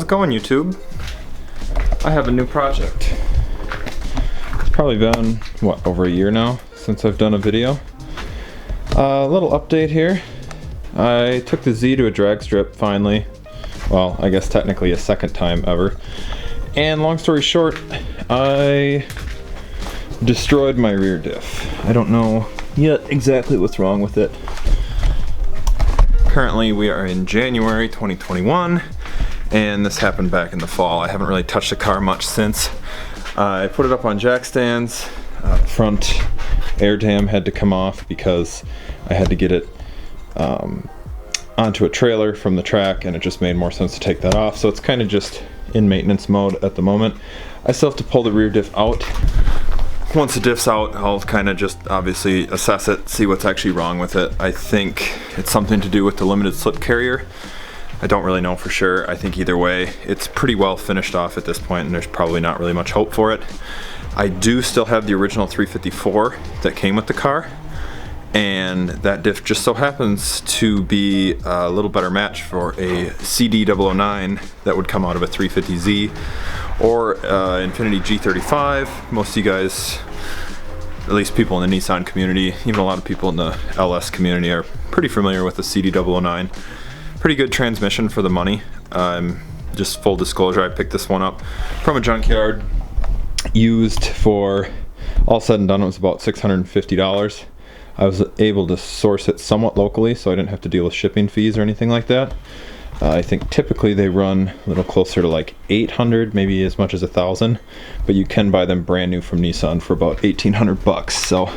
it going, YouTube? I have a new project. It's probably been, what, over a year now since I've done a video. A little update here. I took the Z to a drag strip finally. Well, I guess technically a second time ever. And long story short, I destroyed my rear diff. I don't know yet exactly what's wrong with it. Currently we are in January 2021 and this happened back in the fall. I haven't really touched the car much since. I put it up on jack stands. Front air dam had to come off because I had to get it onto a trailer from the track, and it just made more sense to take that off. So it's kind of just in maintenance mode at the moment. I still have to pull the rear diff out. Once the diff's out, I'll kind of just obviously assess it, see what's actually wrong with it. I think it's something to do with the limited slip carrier. I don't really know for sure. I think either way, it's pretty well finished off at this point and there's probably not really much hope for it. I do still have the original 354 that came with the car, and that diff just so happens to be a little better match for a CD009 that would come out of a 350Z or Infiniti G35. Most of you guys, at least people in the Nissan community, even a lot of people in the LS community, are pretty familiar with the CD009. Pretty good transmission for the money. Just full disclosure, I picked this one up from a junkyard, used for, all said and done, it was about $650. I was able to source it somewhat locally, so I didn't have to deal with shipping fees or anything like that. I think typically they run a little closer to like 800, maybe as much as 1,000, but you can buy them brand new from Nissan for about 1,800 bucks. So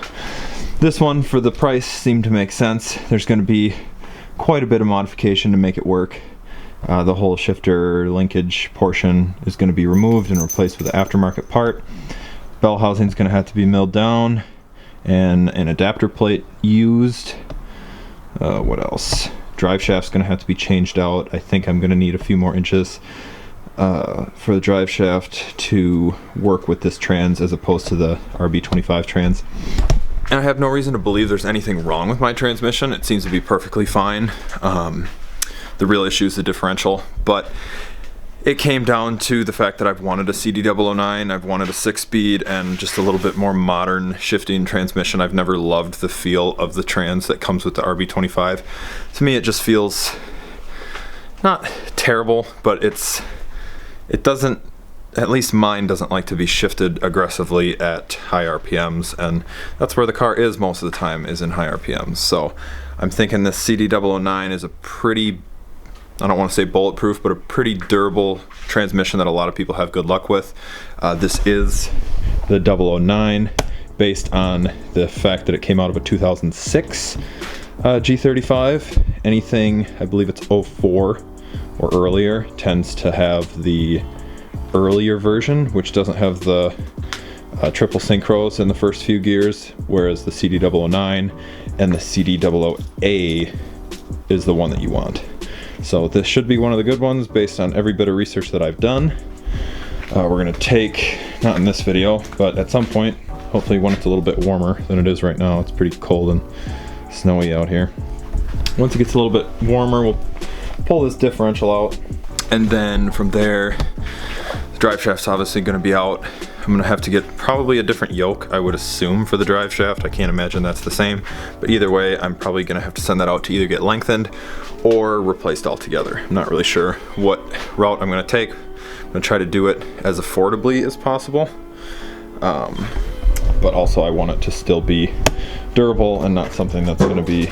this one, for the price, seemed to make sense. There's going to be quite a bit of modification to make it work. The whole shifter linkage portion is going to be removed and replaced with an aftermarket part. Bell housing is going to have to be milled down and an adapter plate used. What else? Drive shaft's going to have to be changed out. I think I'm going to need a few more inches for the drive shaft to work with this trans as opposed to the RB25 trans. And I have no reason to believe there's anything wrong with my transmission. It seems to be perfectly fine. The real issue is the differential, but it came down to the fact that I've wanted a CD009, I've wanted a 6-speed and just a little bit more modern shifting transmission. I've never loved the feel of the trans that comes with the RB25. To me, it just feels not terrible, but it doesn't, at least mine doesn't like to be shifted aggressively at high RPMs, and that's where the car is most of the time, is in high RPMs. So I'm thinking this CD009 is a pretty, I don't want to say bulletproof, but a pretty durable transmission that a lot of people have good luck with. This is the 009 based on the fact that it came out of a 2006 G35. Anything, I believe it's 04 or earlier, tends to have the earlier version, which doesn't have the triple synchros in the first few gears, whereas the CD009 and the CD00A is the one that you want. So this should be one of the good ones based on every bit of research that I've done. We're going to take, not in this video, but at some point, hopefully when it's a little bit warmer than it is right now. It's pretty cold and snowy out here. Once it gets a little bit warmer, we'll pull this differential out, and then from there, the drive shaft's obviously going to be out. I'm going to have to get probably a different yoke, I would assume, for the drive shaft. I can't imagine that's the same, but either way, I'm probably going to have to send that out to either get lengthened or replaced altogether. I'm not really sure what route I'm going to take. I'm going to try to do it as affordably as possible, but also I want it to still be durable and not something that's going to be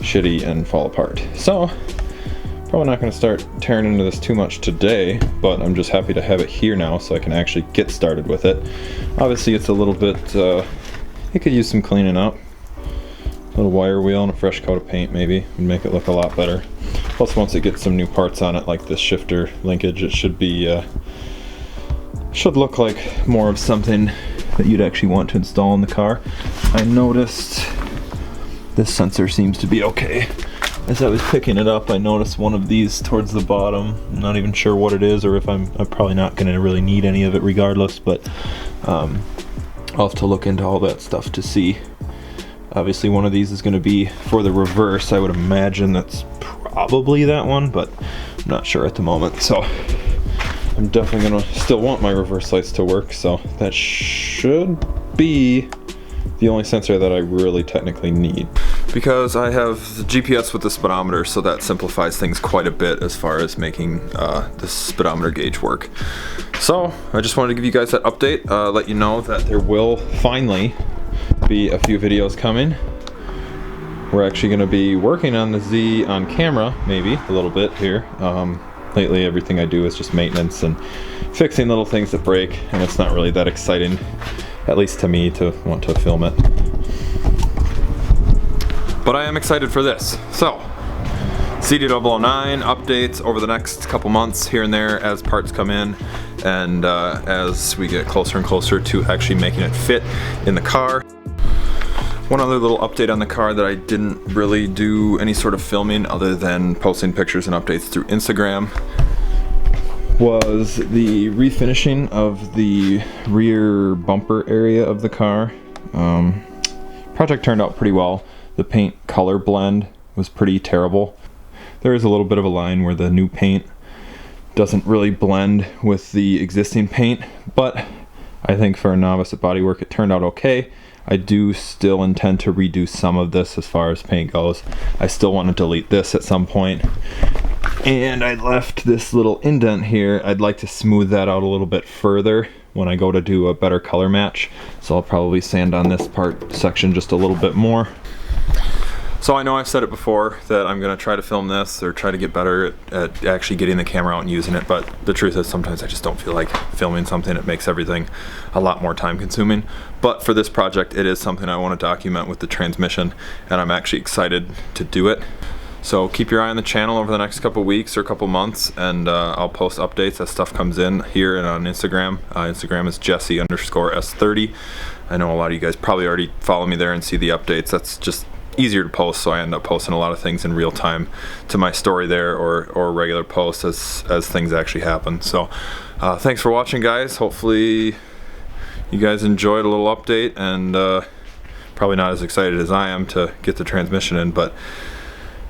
shitty and fall apart. So probably not going to start tearing into this too much today, but I'm just happy to have it here now so I can actually get started with it. Obviously it's a little bit, it could use some cleaning up. A little wire wheel and a fresh coat of paint maybe would make it look a lot better. Plus once it gets some new parts on it, like this shifter linkage, it should be, should look like more of something that you'd actually want to install in the car. I noticed this sensor seems to be okay. As I was picking it up, I noticed one of these towards the bottom. I'm not even sure what it is, or if I'm probably not going to really need any of it regardless, but I'll have to look into all that stuff to see. Obviously one of these is going to be for the reverse. I would imagine that's probably that one, but I'm not sure at the moment. So I'm definitely gonna still want my reverse lights to work, so that should be the only sensor that I really technically need. Because I have the GPS with the speedometer, so that simplifies things quite a bit as far as making the speedometer gauge work. So I just wanted to give you guys that update, let you know that there will finally be a few videos coming. We're actually going to be working on the Z on camera, maybe a little bit here. Lately everything I do is just maintenance and fixing little things that break, and it's not really that exciting, at least to me, to want to film it. But I am excited for this. So, CD009 updates over the next couple months here and there as parts come in, and as we get closer and closer to actually making it fit in the car. One other little update on the car that I didn't really do any sort of filming other than posting pictures and updates through Instagram was the refinishing of the rear bumper area of the car. Project turned out pretty well. The paint color blend was pretty terrible. There is a little bit of a line where the new paint doesn't really blend with the existing paint, but I think for a novice at bodywork it turned out okay. I do still intend to redo some of this as far as paint goes. I still want to delete this at some point. And I left this little indent here. I'd like to smooth that out a little bit further when I go to do a better color match. So I'll probably sand on this part section just a little bit more. So I know I've said it before that I'm going to try to film this or try to get better at actually getting the camera out and using it, but the truth is sometimes I just don't feel like filming something. It makes everything a lot more time consuming. But for this project, it is something I want to document with the transmission, and I'm actually excited to do it. So keep your eye on the channel over the next couple weeks or couple months, and I'll post updates as stuff comes in here and on Instagram. Instagram is Jesse_S30. I know a lot of you guys probably already follow me there and see the updates. That's just easier to post, so I end up posting a lot of things in real time to my story there, or regular posts as things actually happen. So thanks for watching, guys. Hopefully you guys enjoyed a little update, and probably not as excited as I am to get the transmission in, but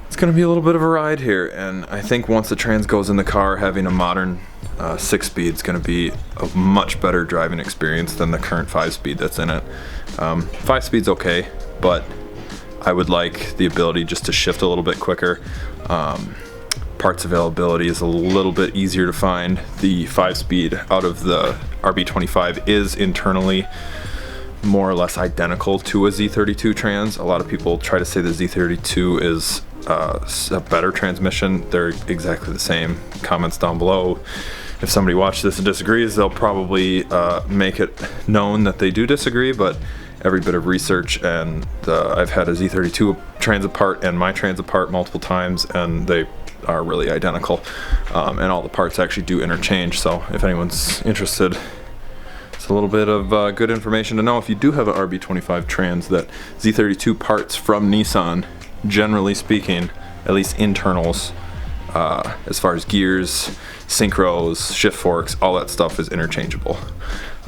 it's gonna be a little bit of a ride here, and I think once the trans goes in the car, having a modern 6-speed is gonna be a much better driving experience than the current 5-speed that's in it. 5-speed's okay, but I would like the ability just to shift a little bit quicker. Parts availability is a little bit easier to find. The 5-speed out of the RB25 is internally more or less identical to a Z32 trans. A lot of people try to say the Z32 is a better transmission. They're exactly the same. Comments down below. If somebody watched this and disagrees, they'll probably make it known that they do disagree, but every bit of research, and I've had a Z32 transit part and my transit part multiple times, and they are really identical, and all the parts actually do interchange. So if anyone's interested, it's a little bit of good information to know if you do have an RB25 trans, that Z32 parts from Nissan, generally speaking, at least internals, as far as gears, synchros, shift forks, all that stuff is interchangeable.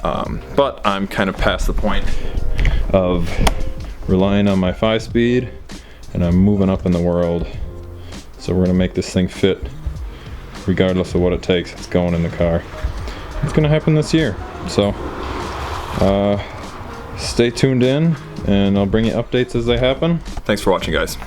But I'm kind of past the point of relying on my 5-speed, and I'm moving up in the world. So we're gonna make this thing fit regardless of what it takes. It's going in the car. It's gonna happen this year. So stay tuned in, and I'll bring you updates as they happen. Thanks for watching, guys.